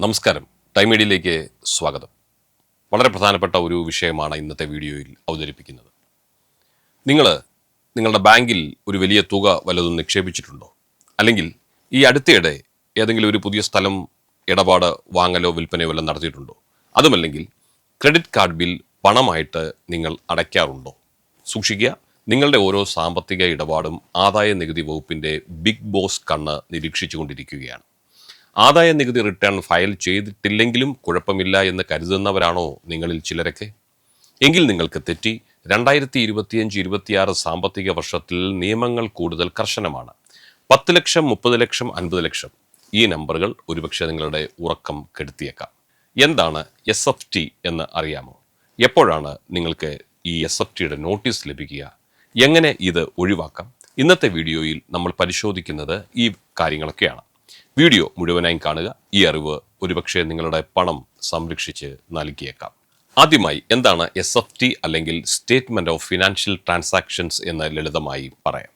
നമസ്കാരം. ടൈം മീഡിയയിലേക്ക് സ്വാഗതം. വളരെ പ്രധാനപ്പെട്ട ഒരു വിഷയമാണ് ഇന്നത്തെ വീഡിയോയിൽ അവതരിപ്പിക്കുന്നത്. നിങ്ങളുടെ ബാങ്കിൽ ഒരു വലിയ തുക വല്ലതും നിക്ഷേപിച്ചിട്ടുണ്ടോ? അല്ലെങ്കിൽ ഈ അടുത്തിടെ ഏതെങ്കിലും ഒരു പുതിയ സ്ഥലം ഇടപാട് വാങ്ങലോ വിൽപ്പനയോ വല്ലതും നടത്തിയിട്ടുണ്ടോ? അതുമല്ലെങ്കിൽ ക്രെഡിറ്റ് കാർഡ് ബിൽ പണമായിട്ട് നിങ്ങൾ അടയ്ക്കാറുണ്ടോ? സൂക്ഷിക്കുക, നിങ്ങളുടെ ഓരോ സാമ്പത്തിക ഇടപാടും ആദായ നികുതി വകുപ്പിൻ്റെ ബിഗ് ബോസ് കണ്ണ് നിരീക്ഷിച്ചുകൊണ്ടിരിക്കുകയാണ്. ആദായ നികുതി റിട്ടേൺ ഫയൽ ചെയ്തിട്ടില്ലെങ്കിലും കുഴപ്പമില്ല എന്ന് കരുതുന്നവരാണോ നിങ്ങളിൽ ചിലരൊക്കെ? എങ്കിൽ നിങ്ങൾക്ക് തെറ്റി. 2025-26 സാമ്പത്തിക വർഷത്തിൽ നിയമങ്ങൾ കൂടുതൽ കർശനമാണ്. 10 ലക്ഷം, 30 ലക്ഷം, 50 ലക്ഷം ഈ നമ്പറുകൾ ഒരുപക്ഷെ നിങ്ങളുടെ ഉറക്കം കെടുത്തിയേക്കാം. എന്താണ് SFT എന്ന് അറിയാമോ? എപ്പോഴാണ് നിങ്ങൾക്ക് ഈ SFTയുടെ നോട്ടീസ് ലഭിക്കുക? എങ്ങനെ ഇത് ഒഴിവാക്കാം? ഇന്നത്തെ വീഡിയോയിൽ നമ്മൾ പരിശോധിക്കുന്നത് ഈ കാര്യങ്ങളൊക്കെയാണ്. വീഡിയോ മുഴുവനായും കാണുക. ഈ അറിവ് ഒരുപക്ഷെ നിങ്ങളുടെ പണം സംരക്ഷിച്ച് നൽകിയേക്കാം. ആദ്യമായി എന്താണ് SFT അല്ലെങ്കിൽ സ്റ്റേറ്റ്മെന്റ് ഓഫ് ഫിനാൻഷ്യൽ ട്രാൻസാക്ഷൻസ് എന്ന് ലളിതമായി പറയാം.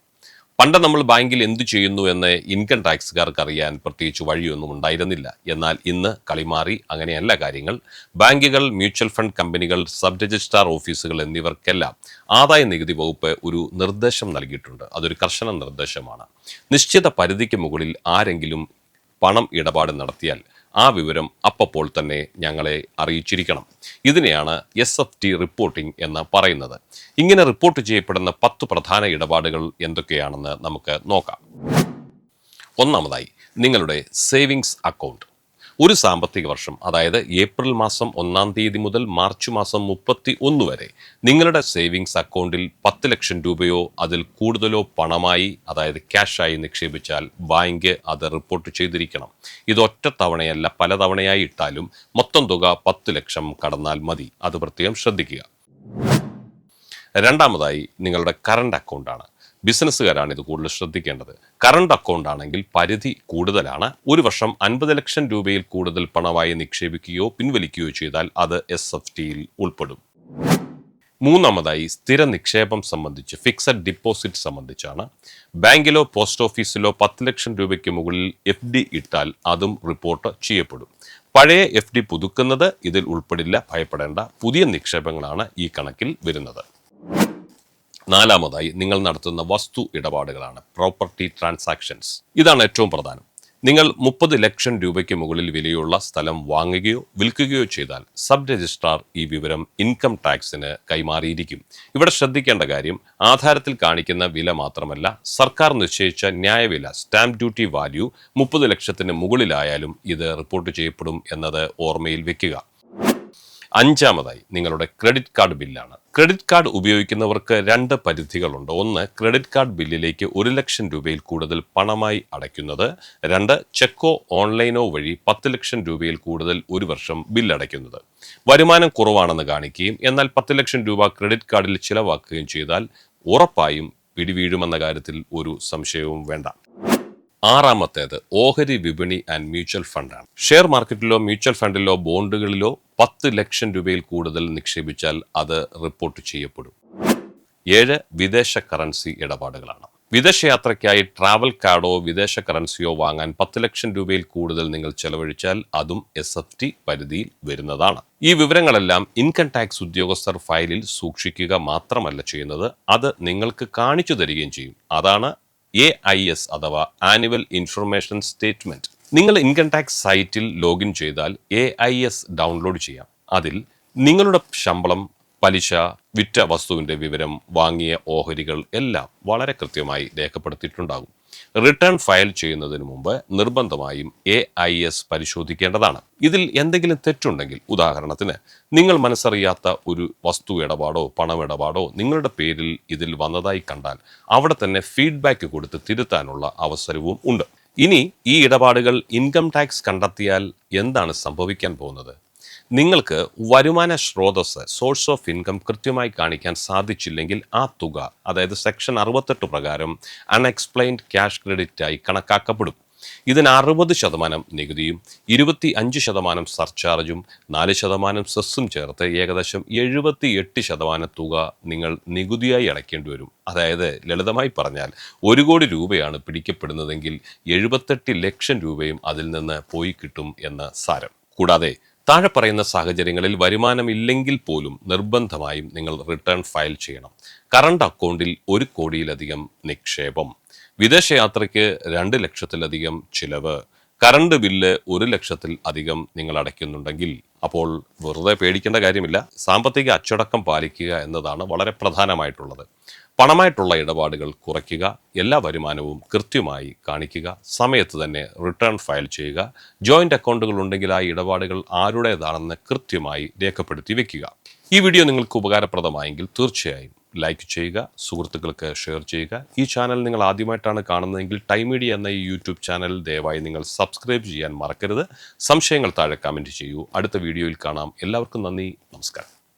പണ്ട് നമ്മൾ ബാങ്കിൽ എന്തു ചെയ്യുന്നു എന്ന് ഇൻകം ടാക്സുകാർക്ക് അറിയാൻ പ്രത്യേകിച്ച് വഴിയൊന്നും ഉണ്ടായിരുന്നില്ല. എന്നാൽ ഇന്ന് കളിമാറി. അങ്ങനെയല്ല കാര്യങ്ങൾ. ബാങ്കുകൾ, മ്യൂച്വൽ ഫണ്ട് കമ്പനികൾ, സബ് രജിസ്ട്രാർ ഓഫീസുകൾ എന്നിവർക്കെല്ലാം ആദായ നികുതി വകുപ്പ് ഒരു നിർദ്ദേശം നൽകിയിട്ടുണ്ട്. അതൊരു കർശന നിർദ്ദേശമാണ്. നിശ്ചിത പരിധിക്ക് മുകളിൽ ആരെങ്കിലും പണം ഇടപാട് നടത്തിയാൽ ആ വിവരം അപ്പോൾ തന്നെ ഞങ്ങളെ അറിയിച്ചിരിക്കണം. ഇതിനെയാണ് SFT റിപ്പോർട്ടിംഗ് എന്ന് പറയുന്നത്. ഇങ്ങനെ റിപ്പോർട്ട് ചെയ്യപ്പെടുന്ന 10 പ്രധാന ഇടപാടുകൾ എന്തൊക്കെയാണെന്ന് നമുക്ക് നോക്കാം. ഒന്നാമതായി, നിങ്ങളുടെ സേവിങ്സ് അക്കൗണ്ട്. ഒരു സാമ്പത്തിക വർഷം, അതായത് ഏപ്രിൽ മാസം 1-ാം തീയതി മുതൽ മാർച്ച് മാസം 31 വരെ നിങ്ങളുടെ സേവിങ്സ് അക്കൗണ്ടിൽ 10 ലക്ഷം രൂപയോ അതിൽ കൂടുതലോ പണമായി, അതായത് ക്യാഷായി നിക്ഷേപിച്ചാൽ ബാങ്ക് അത് റിപ്പോർട്ട് ചെയ്തിരിക്കണം. ഇത് ഒറ്റ തവണയല്ല, പല തവണയായി ഇട്ടാലും മൊത്തം തുക 10 ലക്ഷം കടന്നാൽ മതി. അത് പ്രത്യേകം ശ്രദ്ധിക്കുക. രണ്ടാമതായി, നിങ്ങളുടെ കറണ്ട് അക്കൗണ്ടാണ്. ബിസിനസ്സുകാരാണ് ഇത് കൂടുതൽ ശ്രദ്ധിക്കേണ്ടത്. കറണ്ട് അക്കൗണ്ട് ആണെങ്കിൽ പരിധി കൂടുതലാണ്. ഒരു വർഷം 50 ലക്ഷം രൂപയിൽ കൂടുതൽ പണമായി നിക്ഷേപിക്കുകയോ പിൻവലിക്കുകയോ ചെയ്താൽ അത് SFTയിൽ ഉൾപ്പെടും. മൂന്നാമതായി, സ്ഥിര നിക്ഷേപം സംബന്ധിച്ച് ഫിക്സഡ് ഡിപ്പോസിറ്റ് സംബന്ധിച്ചാണ്. ബാങ്കിലോ പോസ്റ്റ് ഓഫീസിലോ 10 ലക്ഷം രൂപയ്ക്ക് മുകളിൽ FD ഇട്ടാൽ അതും റിപ്പോർട്ട് ചെയ്യപ്പെടും. പഴയ FD പുതുക്കുന്നത് ഇതിൽ ഉൾപ്പെടില്ല. ഭയപ്പെടേണ്ട. പുതിയ നിക്ഷേപങ്ങളാണ് ഈ കണക്കിൽ വരുന്നത്. നാലാമതായി, നിങ്ങൾ നടത്തുന്ന വസ്തു ഇടപാടുകളാണ്, പ്രോപ്പർട്ടി ട്രാൻസാക്ഷൻസ്. ഇതാണ് ഏറ്റവും പ്രധാനം. നിങ്ങൾ 30 ലക്ഷം രൂപയ്ക്ക് മുകളിൽ വിലയുള്ള സ്ഥലം വാങ്ങുകയോ വിൽക്കുകയോ ചെയ്താൽ സബ് രജിസ്ട്രാർ ഈ വിവരം ഇൻകം ടാക്സിന് കൈമാറിയിരിക്കും. ഇവിടെ ശ്രദ്ധിക്കേണ്ട കാര്യം, ആധാരത്തിൽ കാണിക്കുന്ന വില മാത്രമല്ല, സർക്കാർ നിശ്ചയിച്ച ന്യായവില, സ്റ്റാമ്പ് ഡ്യൂട്ടി വാല്യൂ 30 ലക്ഷത്തിന് മുകളിലായാലും ഇത് റിപ്പോർട്ട് ചെയ്യപ്പെടും എന്നത് ഓർമ്മയിൽ വെക്കുക. അഞ്ചാമതായി, നിങ്ങളുടെ ക്രെഡിറ്റ് കാർഡ് ബില്ലാണ്. ക്രെഡിറ്റ് കാർഡ് ഉപയോഗിക്കുന്നവർക്ക് 2 പരിധികളുണ്ട്. ഒന്ന്, ക്രെഡിറ്റ് കാർഡ് ബില്ലിലേക്ക് 1 ലക്ഷം രൂപയിൽ കൂടുതൽ പണമായി അടയ്ക്കുന്നത്. 2, ചെക്കോ ഓൺലൈനോ വഴി 10 ലക്ഷം രൂപയിൽ കൂടുതൽ ഒരു വർഷം ബില്ലടയ്ക്കുന്നത്. വരുമാനം കുറവാണെന്ന് കാണിക്കുകയും എന്നാൽ 10 ലക്ഷം രൂപ ക്രെഡിറ്റ് കാർഡിൽ ചിലവാക്കുകയും ചെയ്താൽ ഉറപ്പായും പിടിവീഴുമെന്ന കാര്യത്തിൽ ഒരു സംശയവും വേണ്ട. ആറാമത്തേത്, ഓഹരി വിപണി ആൻഡ് മ്യൂച്വൽ ഫണ്ടാണ്. ഷെയർ മാർക്കറ്റിലോ മ്യൂച്വൽ ഫണ്ടിലോ ബോണ്ടുകളിലോ 10 ലക്ഷം രൂപയിൽ കൂടുതൽ നിക്ഷേപിച്ചാൽ അത് റിപ്പോർട്ട് ചെയ്യപ്പെടും. 7, വിദേശ കറൻസി ഇടപാടുകളാണ്. വിദേശയാത്രയ്ക്കായി ട്രാവൽ കാർഡോ വിദേശ കറൻസിയോ വാങ്ങാൻ 10 ലക്ഷം രൂപയിൽ കൂടുതൽ നിങ്ങൾ ചെലവഴിച്ചാൽ അതും SFT പരിധിയിൽ വരുന്നതാണ്. ഈ വിവരങ്ങളെല്ലാം ഇൻകം ടാക്സ് ഉദ്യോഗസ്ഥർ ഫയലിൽ സൂക്ഷിക്കുക മാത്രമല്ല ചെയ്യുന്നത്, അത് നിങ്ങൾക്ക് കാണിച്ചു തരികയും ചെയ്യും. അതാണ് AIS അഥവാ ആനുവൽ ഇൻഫർമേഷൻ സ്റ്റേറ്റ്മെന്റ്. നിങ്ങൾ ഇൻകം ടാക്സ് സൈറ്റിൽ ലോഗിൻ ചെയ്താൽ AIS ഡൗൺലോഡ് ചെയ്യാം. അതിൽ നിങ്ങളുടെ ശമ്പളം, പലിശ, വിറ്റ വസ്തുവിൻ്റെ വിവരം, വാങ്ങിയ ഓഹരികൾ എല്ലാം വളരെ കൃത്യമായി രേഖപ്പെടുത്തിയിട്ടുണ്ടാകും. റിട്ടേൺ ഫയൽ ചെയ്യുന്നതിന് മുമ്പ് നിർബന്ധമായും AIS പരിശോധിക്കേണ്ടതാണ്. ഇതിൽ എന്തെങ്കിലും തെറ്റുണ്ടെങ്കിൽ, ഉദാഹരണത്തിന് നിങ്ങൾ മനസ്സറിയാത്ത ഒരു വസ്തു ഇടപാടോ പണമിടപാടോ നിങ്ങളുടെ പേരിൽ ഇതിൽ വന്നതായി കണ്ടാൽ അവിടെ തന്നെ ഫീഡ്ബാക്ക് കൊടുത്ത് തിരുത്താനുള്ള അവസരവും ഉണ്ട്. ഇനി ഈ ഇടപാടുകൾ ഇൻകം ടാക്സ് കണ്ടെത്തിയാൽ എന്താണ് സംഭവിക്കാൻ പോകുന്നത്? നിങ്ങൾക്ക് വരുമാന സ്രോതസ്, സോഴ്സ് ഓഫ് ഇൻകം കൃത്യമായി കാണിക്കാൻ സാധിച്ചില്ലെങ്കിൽ ആ തുക, അതായത് സെക്ഷൻ 68 പ്രകാരം അൺഎക്സ്പ്ലെയിൻഡ് ക്യാഷ് ക്രെഡിറ്റായി കണക്കാക്കപ്പെടും. ഇതിന് 60% നികുതിയും 25% സർചാർജും 4% സെസ്സും ചേർത്ത് ഏകദേശം 78% തുക നിങ്ങൾ നികുതിയായി അടയ്ക്കേണ്ടി വരും. അതായത് ലളിതമായി പറഞ്ഞാൽ 1 കോടി രൂപയാണ് പിടിക്കപ്പെടുന്നതെങ്കിൽ 78 ലക്ഷം രൂപയും അതിൽ നിന്ന് പോയി കിട്ടും എന്ന് സാരം. കൂടാതെ താഴെ പറയുന്ന സാഹചര്യങ്ങളിൽ വരുമാനമില്ലെങ്കിൽ പോലും നിർബന്ധമായും നിങ്ങൾ റിട്ടേൺ ഫയൽ ചെയ്യണം. കറണ്ട് അക്കൗണ്ടിൽ 1 കോടിയിലധികം നിക്ഷേപം, വിദേശയാത്രയ്ക്ക് 2 ലക്ഷത്തിലധികം ചിലവ്, കറണ്ട് ബില്ല് 1 ലക്ഷത്തിൽ അധികം നിങ്ങൾ അടയ്ക്കുന്നുണ്ടെങ്കിൽ അപ്പോൾ വെറുതെ പേടിക്കേണ്ട കാര്യമില്ല. സാമ്പത്തിക അച്ചടക്കം പാലിക്കുക എന്നതാണ് വളരെ പ്രധാനമായിട്ടുള്ളത്. പണമായിട്ടുള്ള ഇടപാടുകൾ കുറയ്ക്കുക, എല്ലാ വരുമാനവും കൃത്യമായി കാണിക്കുക, സമയത്ത് തന്നെ റിട്ടേൺ ഫയൽ ചെയ്യുക, ജോയിന്റ് അക്കൗണ്ടുകൾ ഉണ്ടെങ്കിൽ ആ ഇടപാടുകൾ ആരുടേതാണെന്ന് കൃത്യമായി രേഖപ്പെടുത്തി വെക്കുക. ഈ വീഡിയോ നിങ്ങൾക്ക് ഉപകാരപ്രദമായെങ്കിൽ തീർച്ചയായും ലൈക്ക് ചെയ്യുക, സുഹൃത്തുക്കൾക്ക് ഷെയർ ചെയ്യുക. ഈ ചാനൽ നിങ്ങൾ ആദ്യമായിട്ടാണ് കാണുന്നതെങ്കിൽ ടൈം മീഡിയ എന്ന ഈ യൂട്യൂബ് ചാനൽ ദയവായി നിങ്ങൾ സബ്സ്ക്രൈബ് ചെയ്യാൻ മറക്കരുത്. സംശയങ്ങൾ താഴെ കമൻറ്റ് ചെയ്യൂ. അടുത്ത വീഡിയോയിൽ കാണാം. എല്ലാവർക്കും നന്ദി, നമസ്കാരം.